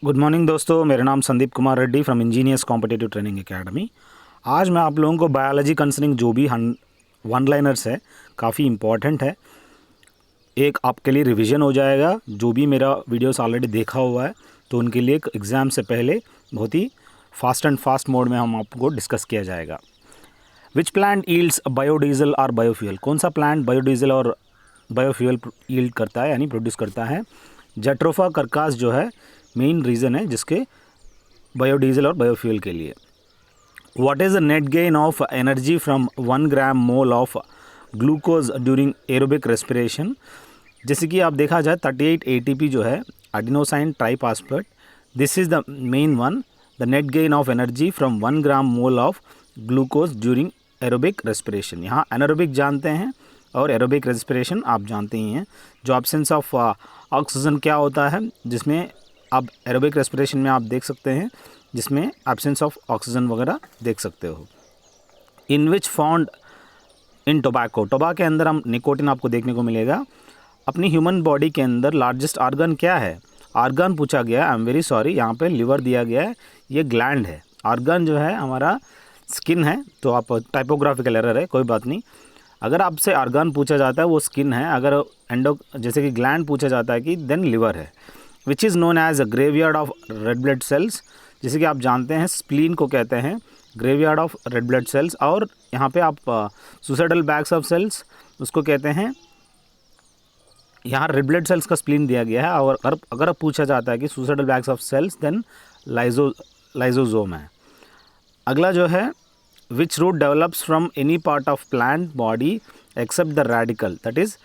Good morning दोस्तों, मेरा नाम Sandeep Kumar Reddy from engineers competitive training academy. आज मैं आप लोगों को बायोलॉजी कंसर्निंग जो भी वन लाइनर्स है काफ़ी इम्पॉर्टेंट है, एक आपके लिए रिवीजन हो जाएगा। जो भी मेरा वीडियोस ऑलरेडी देखा हुआ है तो उनके लिए एग्ज़ाम से पहले बहुत ही फास्ट मोड में हम आपको डिस्कस किया जाएगा। विच प्लांट यील्ड्स बायोडीजल और बायोफ्यूल? कौन सा प्लांट बायोडीजल और बायोफ्यूल यील्ड करता है यानी प्रोड्यूस करता है? जट्रोफा कर्कास जो है मेन रीज़न है जिसके बायोडीजल और बायोफ्यूल के लिए। What is the net gain of energy from 1 gram mole of glucose during aerobic respiration? जैसे कि आप देखा जाए 38 ATP जो है adenosine triphosphate, this is the main one, the net gain of energy from 1 gram mole of glucose during aerobic respiration. यहाँ anaerobic जानते हैं और एरोबिक रेस्पिरेशन आप जानते ही हैं। जो एब्सेंस ऑफ ऑक्सीजन क्या होता है, जिसमें अब एरोबिक रेस्पिरेशन में आप देख सकते हैं जिसमें एब्सेंस ऑफ ऑक्सीजन वगैरह देख सकते हो। इन विच फाउंड इन टोबैको? टोबैको के अंदर हम निकोटिन आपको देखने को मिलेगा। अपनी ह्यूमन बॉडी के अंदर लार्जेस्ट ऑर्गन क्या है? ऑर्गन पूछा गया, आई एम वेरी सॉरी, यहाँ पे लिवर दिया गया है, ये ग्लैंड है। ऑर्गन जो है हमारा स्किन है, तो आप टाइपोग्राफिकल एरर है, कोई बात नहीं। अगर आपसे ऑर्गन पूछा जाता है वो स्किन है, अगर जैसे कि ग्लैंड पूछा जाता है कि देन लिवर है। Which is known as a graveyard of red blood cells? जैसे कि आप जानते हैं स्प्लीन को कहते हैं graveyard of red blood cells, और यहाँ पे आप सुसाइडल बैग्स ऑफ सेल्स उसको कहते हैं। यहाँ रेड ब्लड सेल्स का स्प्लीन दिया गया है, और अगर पूछा जाता है कि suicidal bags of cells then lysosome है। अगला जो है which root develops from any part of plant body except the radical, that is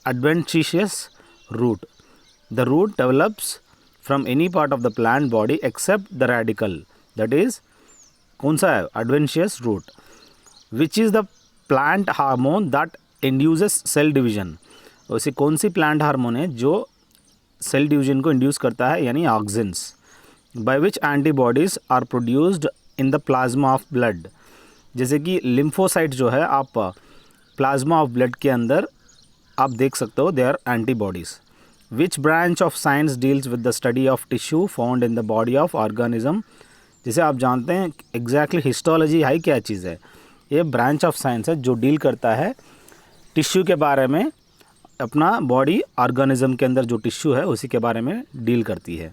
adventitious root. The root develops from any part of the plant body except the radical, that is कौन सा है? adventitious root. Which is the plant hormone that induces cell division? वैसे कौन सी plant hormone है जो cell division को induce करता है, यानी auxins? By which antibodies are produced in the plasma of blood? जैसे कि लिम्फोसाइट जो है आप प्लाज्मा ऑफ ब्लड के अंदर आप देख सकते हो, they are antibodies. Which branch of science deals with the study of tissue found in the body of organism? जिसे आप जानते हैं एग्जैक्टली हिस्टोलॉजी है क्या चीज़ है? ये ब्रांच ऑफ साइंस है जो डील करता है टिश्यू के बारे में, अपना बॉडी ऑर्गेनिज्म के अंदर जो टिश्यू है उसी के बारे में डील करती है।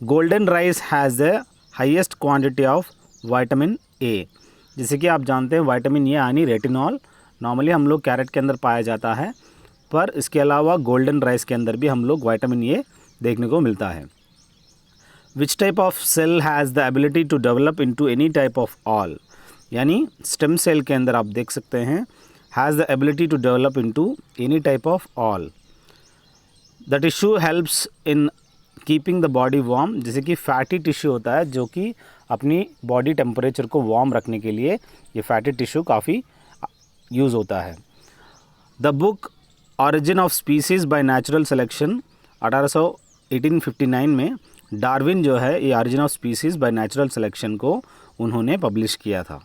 Golden rice has the highest quantity of vitamin A. जैसे कि आप जानते हैं विटामिन ए यानी रेटिनॉल नॉर्मली हम लोग कैरेट के अंदर पाया जाता है, पर इसके अलावा गोल्डन राइस के अंदर भी हम लोग विटामिन ए देखने को मिलता है। Which type of cell has the ability to develop into any type of all? यानी स्टेम सेल के अंदर आप देख सकते हैं has the ability to develop into any type of all. The tissue helps in keeping the body warm. जैसे कि fatty tissue होता है जो कि अपनी बॉडी टेम्परेचर को वार्म रखने के लिए ये फैटी टिश्यू काफ़ी यूज़ होता है। The book origin of species by natural selection 1859 में डार्विन जो है ये origin of species by natural selection को उन्होंने पब्लिश किया था।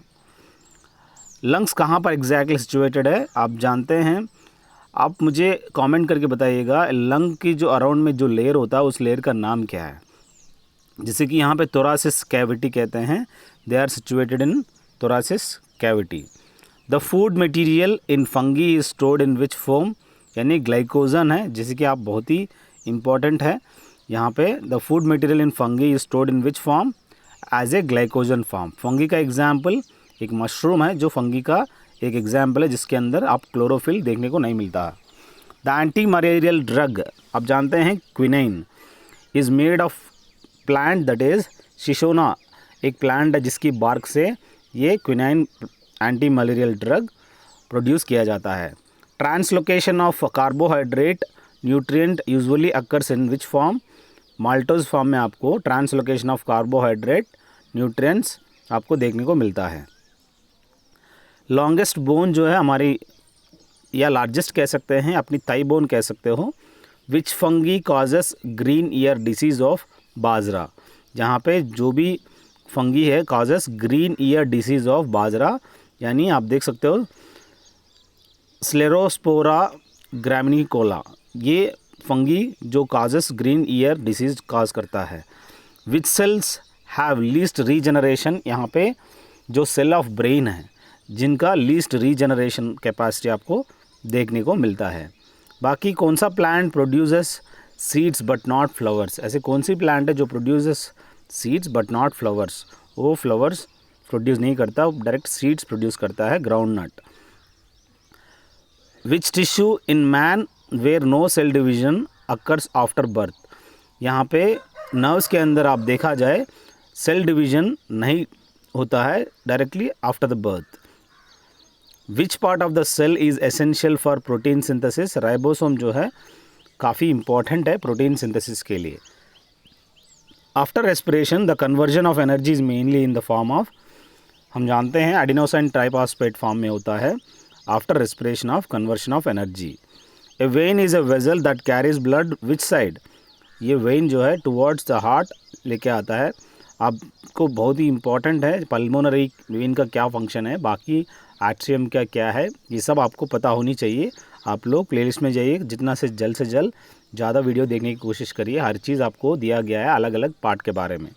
लंग्स कहाँ पर एग्जैक्टली सिचुएटेड है आप जानते हैं? आप मुझे कमेंट करके बताइएगा लंग की जो अराउंड में जो लेयर होता है उस लेयर का नाम क्या है? जैसे कि यहाँ पे थोरासिस कैविटी कहते हैं, they are situated in thoracic cavity. The food material in fungi is stored in which form? यानी ग्लाइकोजन है, जैसे कि आप बहुत ही इम्पॉर्टेंट है यहाँ पे। The food material in fungi is stored in which form? As a glycogen form. Fungi का एग्जाम्पल एक मशरूम है जो फंगी का एक एग्जाम्पल है जिसके अंदर आप क्लोरोफिल देखने को नहीं मिलता। द एंटी मलेरियल ड्रग आप जानते हैं quinine is made of plant, that is cinchona, एक प्लांट है जिसकी बार्क से ये quinine anti malarial drug produce किया जाता है। Translocation of carbohydrate nutrient usually occurs in which form? Maltose form में आपको ट्रांसलोकेशन ऑफ कार्बोहाइड्रेट न्यूट्रिएंट्स आपको देखने को मिलता है। लॉन्गेस्ट बोन जो है हमारी, या लार्जेस्ट कह सकते हैं, अपनी थाई बोन कह सकते हो। Which fungi causes green ear disease of बाजरा? जहाँ पे जो भी फंगी है causes green ear disease of बाजरा, यानी आप देख सकते हो स्लेरोस्पोरा ग्रामिनिकोला, ये फंगी जो काजेस ग्रीन ईयर डिसीज काज करता है। विच सेल्स हैव लीस्ट रीजनरेशन, यहाँ पे जो सेल ऑफ ब्रेन है जिनका लीस्ट रीजनरेशन कैपेसिटी आपको देखने को मिलता है। बाकी कौन सा plant produces seeds but not flowers, ऐसे कौन सी प्लांट है जो produces seeds but not flowers, वो फ्लावर्स प्रोड्यूस नहीं करता, डायरेक्ट सीड्स प्रोड्यूस करता है, ground nut. Which tissue in man where no cell division occurs after birth, यहाँ पे नर्व्स के अंदर आप देखा जाए सेल डिवीजन नहीं होता है directly after the birth. Which part of the cell is essential for protein synthesis, ribosome जो है काफ़ी इंपॉर्टेंट है प्रोटीन सिंथेसिस के लिए। After respiration the conversion of energy is mainly in the form of, हम जानते हैं एडिनोसाइन ट्राइफॉस्फेट फॉर्म में होता है after respiration of conversion of energy. A vein is a vessel that carries blood which side, ये vein जो है towards the heart लेके आता है। आपको बहुत ही इंपॉर्टेंट है पल्मोनरी वेन का क्या फंक्शन है, बाकी आर्टरियम का क्या है, ये सब आपको पता होनी चाहिए। आप लोग प्लेलिस्ट में जाइए, जितना से जल्द ज़्यादा वीडियो देखने की कोशिश करिए, हर चीज़ आपको दिया गया है अलग अलग पार्ट के बारे में।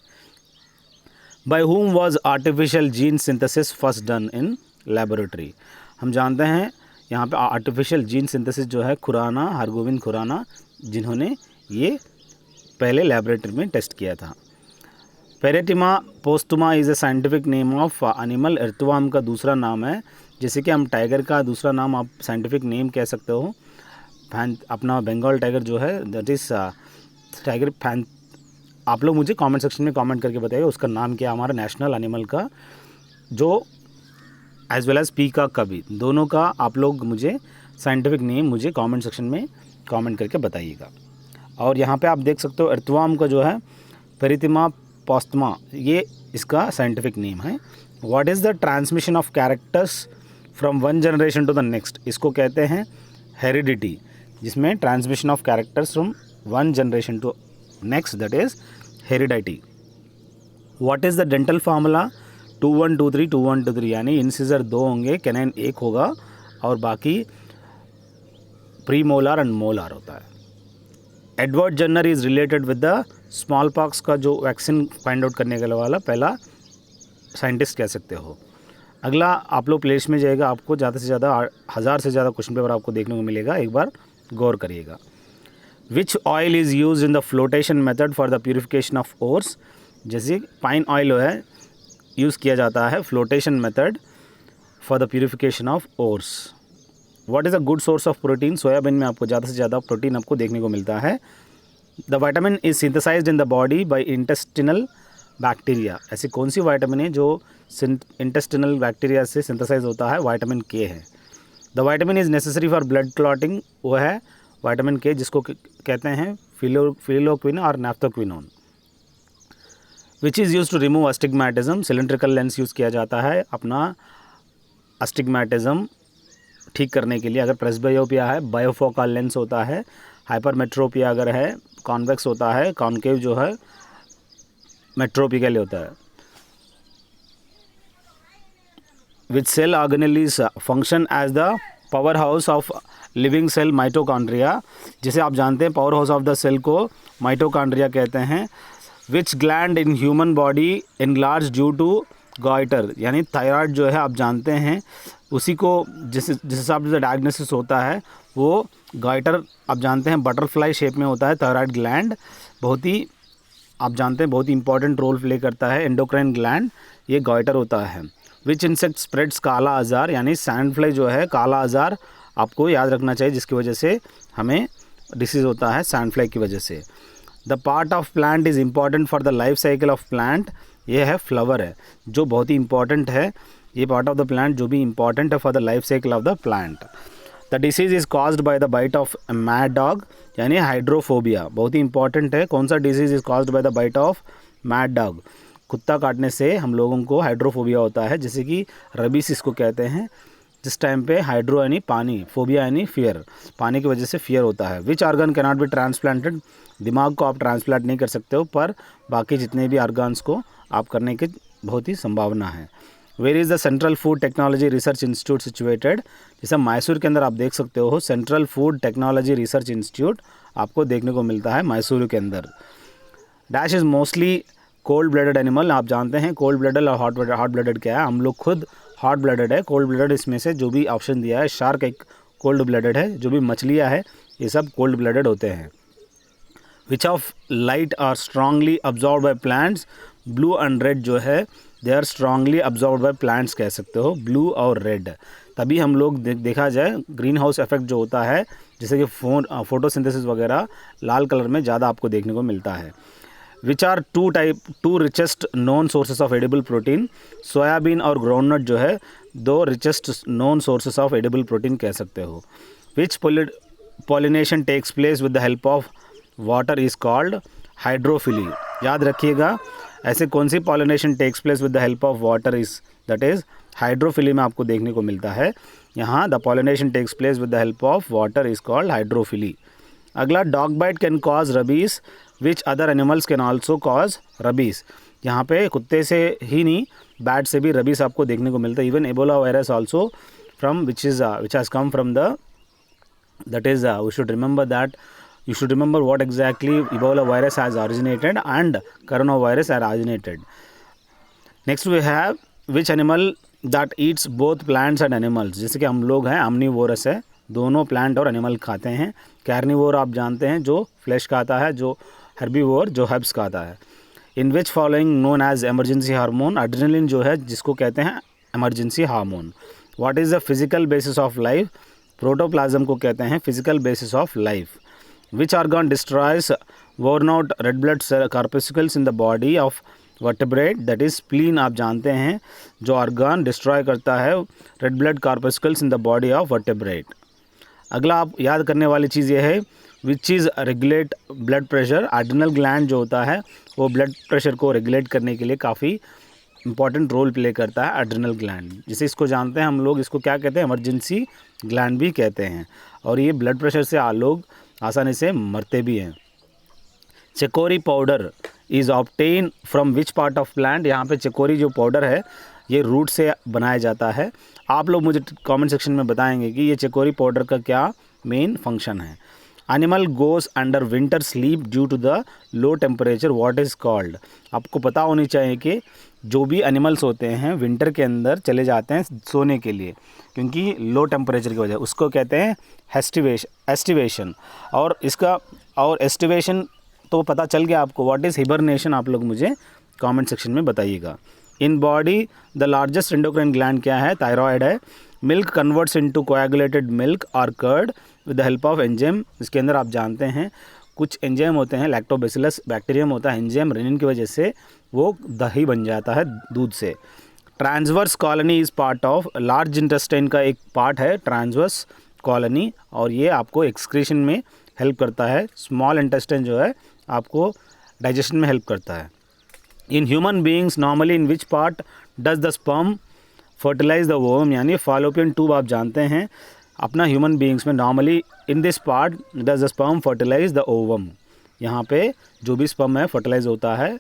By whom was artificial gene synthesis first done in laboratory, हम जानते हैं यहाँ पे आर्टिफिशियल जीन सिंथेसिस जो है खुराना, हरगोविंद खुराना, जिन्होंने ये पहले लेबोरेटरी में टेस्ट किया था। Pheretima posthuma is a scientific name of animal, earthworm का दूसरा नाम है, जैसे कि हम टाइगर का दूसरा नाम आप साइंटिफिक नेम कह सकते हो, अपना बंगाल टाइगर जो है दैट इज़ टाइगर फैन। आप लोग मुझे कमेंट सेक्शन में कमेंट करके बताइए उसका नाम क्या, हमारा नेशनल एनिमल का, जो एज वेल एज पीकॉक का भी, दोनों का आप लोग मुझे साइंटिफिक नेम मुझे कमेंट सेक्शन में कमेंट करके बताइएगा। और यहाँ पे आप देख सकते हो एर्थवर्म का जो है पेरिथिमा पोस्टुमा, ये इसका साइंटिफिक नेम है। What is the transmission of characters from one generation to the next, इसको कहते हैं हेरिडिटी, जिसमें transmission of characters from one generation to next, that is heredity. What is the dental formula 2123 2123, यानी incisor 2 होंगे, canine 1 होगा और बाकी pre molar and molar होता है। Edward Jenner is related with the smallpox का जो वैक्सीन फाइंड आउट करने के वाला पहला साइंटिस्ट कह सकते हो। अगला आप लोग प्लेलिस्ट में जाएगा, आपको ज़्यादा से ज़्यादा 1000 से ज़्यादा क्वेश्चन पेपर आपको देखने को मिलेगा, एक बार गौर करिएगा। विच oil is use in the flotation method for the purification of ores, जैसे पाइन ऑयल है यूज़ किया जाता है flotation method for the purification of ores. What is a good source of protein, soybean में आपको ज़्यादा से ज़्यादा प्रोटीन आपको देखने को मिलता है। The vitamin is synthesised in the body by intestinal bacteria, ऐसी कौन सी वाइटामिन है जो इंटेस्टिनल बैक्टीरिया से सिंथेसाइज होता है, वाइटामिन के है। The vitamin is necessary for blood clotting, वो है वाइटामिन के, जिसको कहते हैं फिलोक्विन और naphthoquinone. Which is use to remove astigmatism, cylindrical lens use किया जाता है अपना अस्टिग्मेटिज्म ठीक करने के लिए। अगर प्रेस्बायोपिया है बायोफोकल लेंस होता है, हाइपरमेट्रोपिया अगर है कॉन्वेक्स होता है, कॉन्केव जो है मेट्रोपिकल होता है। Which cell organelles function as the powerhouse of living cell mitochondria, जिसे आप जानते हैं powerhouse of the cell को माइटोकॉन्ड्रिया कहते हैं। Which gland in human body enlarge due to goitre, यानी थायराइड जो है आप जानते हैं उसी को जिस हिसाब से डायग्नोसिस होता है वो गॉइटर आप जानते हैं बटरफ्लाई शेप में होता है थायराइड ग्लैंड, बहुत ही आप जानते हैं बहुत ही इंपॉर्टेंट रोल प्ले करता है एंडोक्राइन ग्लैंड, ये गॉइटर होता है। विच इंसेक्ट स्प्रेड्स काला आज़ार, यानी सैंड फ्लाई जो है काला आज़ार आपको याद रखना चाहिए, जिसकी वजह से हमें डिसीज़ होता है सैंड फ्लाई की वजह से। The part of plant is important for the life cycle of plant, ये है फ्लावर है जो बहुत ही इंपॉर्टेंट है, ये पार्ट ऑफ द प्लांट जो भी इंपॉर्टेंट है for the life cycle of the plant. The disease is caused by the bite of mad dog, यानी हाइड्रोफोबिया बहुत ही इंपॉर्टेंट है। कौन सा disease is caused by the bite of mad dog, कुत्ता काटने से हम लोगों को हाइड्रोफोबिया होता है, जैसे कि रबीस इसको कहते हैं। जिस टाइम पे हाइड्रो यानी पानी, फोबिया यानी फियर, पानी की वजह से फियर होता है। Which organ can not be transplanted, दिमाग को आप ट्रांसप्लांट नहीं कर सकते हो, पर बाकी जितने भी ऑर्गन्स को आप करने की बहुत ही संभावना है। Where is the central food technology research institute situated, जैसे मैसूर के अंदर आप देख सकते हो central food technology research institute आपको देखने को मिलता है मैसूर के अंदर। Dash is mostly cold blooded animal. आप जानते हैं कोल्ड ब्लडेड और हॉट ब्लडेड क्या है। हम लोग खुद हॉट ब्लडेड है। कोल्ड ब्लडेड इसमें से जो भी ऑप्शन दिया है, शार्क एक कोल्ड ब्लडेड है, जो भी मछलियाँ है ये सब कोल्ड ब्लडेड होते हैं। Which of light are strongly absorb by plants. Blue and red जो है they are strongly absorb by plants कह सकते हो, ब्लू और रेड। तभी हम लोग देखा जाए ग्रीन हाउस इफेक्ट जो होता है, जैसे कि फोटोसिंथेसिस वगैरह, लाल कलर में ज़्यादा आपको देखने को मिलता है। Which are two richest known sources of edible protein. Soybean और ग्राउंडनट जो है 2 richest known sources of edible protein कह सकते हो। Which pollination takes place with the help of water is called hydrophily. याद रखिएगा, ऐसे कौन सी pollination takes place with the help of water is, that is hydrophily में आपको देखने को मिलता है। यहाँ the pollination takes place with the help of water is called hydrophily. अगला, dog bite can cause rabies, which other animals can also cause rabies. यहाँ पे कुत्ते से ही नहीं, बैट से भी रबीज़ आपको देखने को मिलता है। Even Ebola virus also from which has come from the, that is we should remember that, you should remember what exactly Ebola virus has originated and coronavirus are originated. Next we have which animal that eats both plants and animals। जैसे कि हम लोग हैं omnivorous है, दोनों plant और animal खाते हैं। कार्निवोर आप जानते हैं जो फ्लैश खाता है, जो हर्बीवोर जो हर्ब्स खाता है। In which following known as emergency hormone. Adrenaline जो है जिसको कहते हैं emergency hormone. What is the physical basis of life. Protoplasm को कहते हैं physical basis of life. Which organ destroys worn out red blood corpuscles in the body of vertebrate, that is spleen. आप जानते हैं जो ऑर्गन डिस्ट्रॉय करता है red blood corpuscles in the body of vertebrate. अगला आप याद करने वाली चीज़ ये है, which is regulate blood pressure. Adrenal gland जो होता है वो ब्लड प्रेशर को रेगुलेट करने के लिए काफ़ी इंपॉर्टेंट रोल प्ले करता है एड्रिनल ग्लैंड। जिसे इसको जानते हैं हम लोग, इसको क्या कहते हैं, इमरजेंसी ग्लैंड भी कहते हैं। और ये ब्लड प्रेशर से लोग आसानी से मरते भी हैं। Chicory powder is obtain from which part of plant. यहाँ पे चिकोरी जो पाउडर है ये रूट से बनाया जाता है। आप लोग मुझे कमेंट सेक्शन में बताएंगे कि ये चिकोरी पाउडर का क्या मेन फंक्शन है। Animal goes under winter sleep due to the low temperature, what is called. आपको पता होनी चाहिए कि जो भी एनिमल्स होते हैं विंटर के अंदर चले जाते हैं सोने के लिए, क्योंकि लो टेम्परेचर की वजह, उसको कहते हैं एस्टिवेशन। और इसका और एस्टिवेशन तो पता चल गया आपको। व्हाट इज़ हिबरनेशन, आप लोग मुझे कमेंट सेक्शन में बताइएगा। In body the largest endocrine gland क्या है, थायराइड है। Milk converts into coagulated milk और curd with the help of enzyme. इसके अंदर आप जानते हैं कुछ एंजाइम होते हैं, लैक्टोबैसिलस बैक्टीरियम होता है एंजाइम, रेनिन की वजह से वो दही बन जाता है दूध से। Transverse colony is part of, large intestine का एक पार्ट है ट्रांसवर्स कॉलोनी, और ये आपको एक्सक्रीशन में हेल्प करता है। स्मॉल इंटेस्टाइन जो है आपको डाइजेशन में हेल्प करता है। In human beings normally in which part does the sperm fertilise the ovum, यानी फॉलोपियन ट्यूब आप जानते हैं अपना ह्यूमन बीइंग्स में normally in this part does the sperm fertilise the ovum. यहाँ पे जो भी स्पर्म है फर्टिलाइज होता है।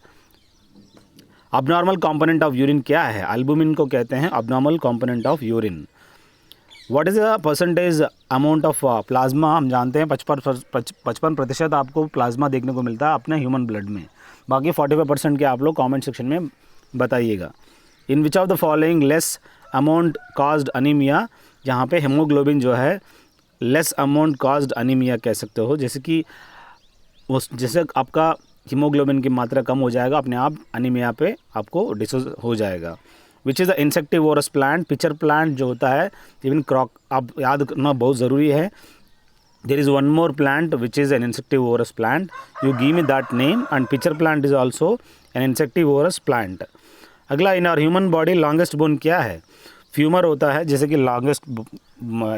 अबनॉर्मल कंपोनेंट ऑफ यूरिन क्या है, एल्बुमिन को कहते हैं abnormal component of urine. What is the percentage amount of plasma. हम जानते हैं 55% आपको प्लाज्मा देखने को मिलता है अपने ह्यूमन ब्लड में, बाकी 45% के आप लोग कमेंट सेक्शन में बताइएगा। In which of the following less amount caused anaemia. यहाँ पे हेमोग्लोबिन जो है लेस अमाउंट कॉज्ड अनीमिया कह सकते हो, जैसे कि जैसे आपका हीमोग्लोबिन की मात्रा कम हो जाएगा अपने आप अनीमिया पे आपको डिसीज हो जाएगा। Which is the insectivorous plant. Pitcher plant जो होता है, इवन क्रॉक आप याद करना बहुत ज़रूरी है। There is one more plant which is an insectivorous plant, you give me that name, and pitcher plant is also an insectivorous plant. अगला, in our human body longest bone क्या है, फ्यूमर होता है, जैसे कि लॉन्गेस्ट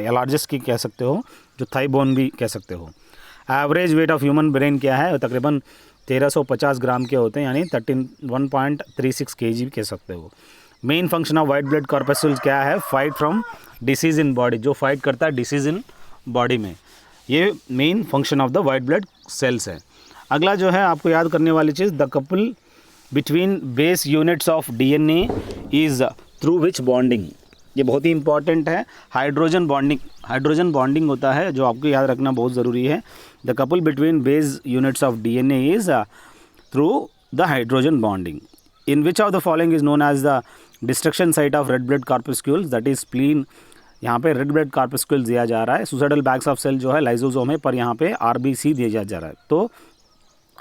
या largest की कह सकते हो, जो थाई बोन भी कह सकते हो। Average weight of human brain क्या है, तकरीबन 1350 ग्राम के होते हैं, यानी 1.36 kg कह सकते हो। Main function of white blood corpuscles क्या है, fight from disease in body, जो फाइट करता है डिसीज़ इन बॉडी में, ये main function of the white blood cells है। अगला जो है आपको याद करने वाली चीज़, the couple between base units of DNA is through which bonding. ये बहुत ही इंपॉर्टेंट है। हाइड्रोजन बॉन्डिंग होता है जो आपको याद रखना बहुत ज़रूरी है। The couple between base units of DNA is through the hydrogen bonding. In which of the following is known as the destruction site of red blood corpuscles, that is spleen. यहाँ पे रेड ब्लड कार्पस्कुल दिया जा रहा है, suicidal bags of cell जो है lysosome है, पर यहाँ पे आरबीसी दिया जा रहा है, तो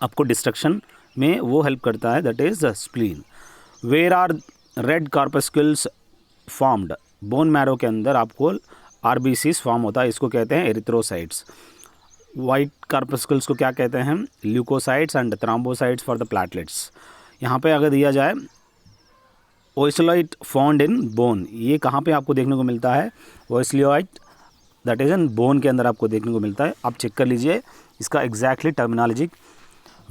आपको डिस्ट्रक्शन में वो हेल्प करता है, that is spleen. Where are red corpuscles formed? Bone marrow के अंदर आपको आरबीसीज फॉर्म होता है, इसको कहते हैं एरिथ्रोसाइट्स. वाइट कार्पस्कुल्स को क्या कहते हैं? Leucocytes and thrombocytes for the platelets. यहाँ पे अगर दिया जाए ओस्लियोइट फाउंड इन बोन, ये कहाँ पे आपको देखने को मिलता है? ओस्लियोइट दैट इज इन बोन के अंदर आपको देखने को मिलता है. आप चेक कर लीजिए इसका exactly terminology.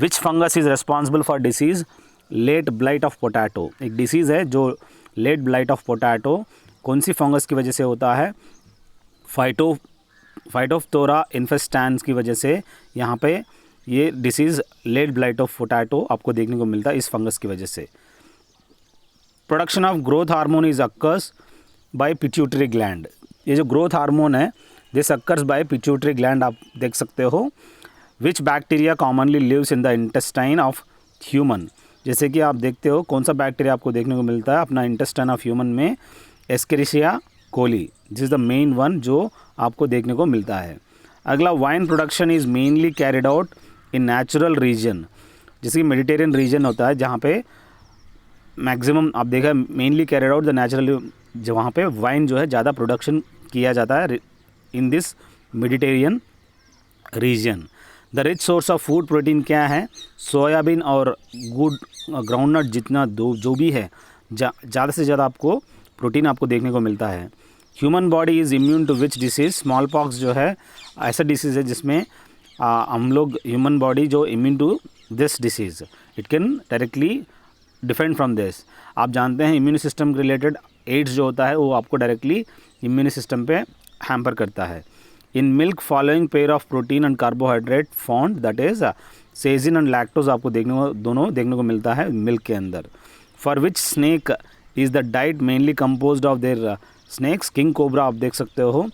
Which fungus is responsible for disease late blight of potato? एक डिसीज़ है जो लेट ब्लाइट ऑफ पोटैटो कौन सी फंगस की वजह से होता है? फाइटोफथोरा इन्फेस्टेंस की वजह से यहाँ पे ये disease late blight of potato आपको देखने को मिलता है इस फंगस की वजह से. Production of growth hormone is occurs by pituitary gland. ये जो ग्रोथ हार्मोन है this occurs by pituitary gland, आप देख सकते हो. Which bacteria commonly lives in the intestine of human? जैसे कि आप देखते हो कौन सा बैक्टीरिया आपको देखने को मिलता है अपना इंटेस्टाइन ऑफ ह्यूमन में? Escherichia coli, this is the main one जो आपको देखने को मिलता है. अगला, wine production is mainly carried out in natural region. जैसे कि मेडिटेरियन रीजन होता है जहाँ पे मैक्सिमम आप देखा mainly carried out the natural, जो वहाँ पे वाइन जो है ज़्यादा प्रोडक्शन किया जाता है in this Mediterranean reason. The rich source of food protein क्या है? सोयाबीन और गुड ग्राउंडनट जितना जो भी है ज़्यादा से ज़्यादा आपको प्रोटीन आपको देखने को मिलता है. Human body is immune to which disease? Small pox जो है ऐसा डिसीज़ है जिसमें हम लोग ह्यूमन बॉडी जो immune to this disease, it can directly defend from this. आप जानते हैं इम्यून सिस्टम रिलेटेड एड्स जो होता है वो आपको डायरेक्टली इम्यून सिस्टम पे हैम्पर करता है. In milk following pair of protein and carbohydrate found, that is casein and lactose आपको दोनों देखने को मिलता है मिल्क के अंदर. For which snake is the diet mainly composed of their snakes? King cobra आप देख सकते हो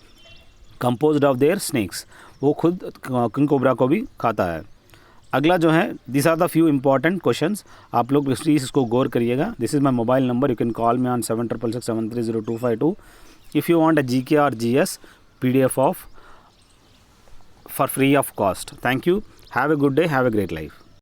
कंपोज्ड ऑफ देयर स्नेक्स, वो खुद किंग कोबरा को भी खाता है. अगला जो है this are the few important questions, आप लोग प्लीज़ इसको गौर करिएगा. This is my mobile number, you can call me on 7667302252 if you want a GK or GS PDF for free of cost. Thank you. Have a good day. Have a great life.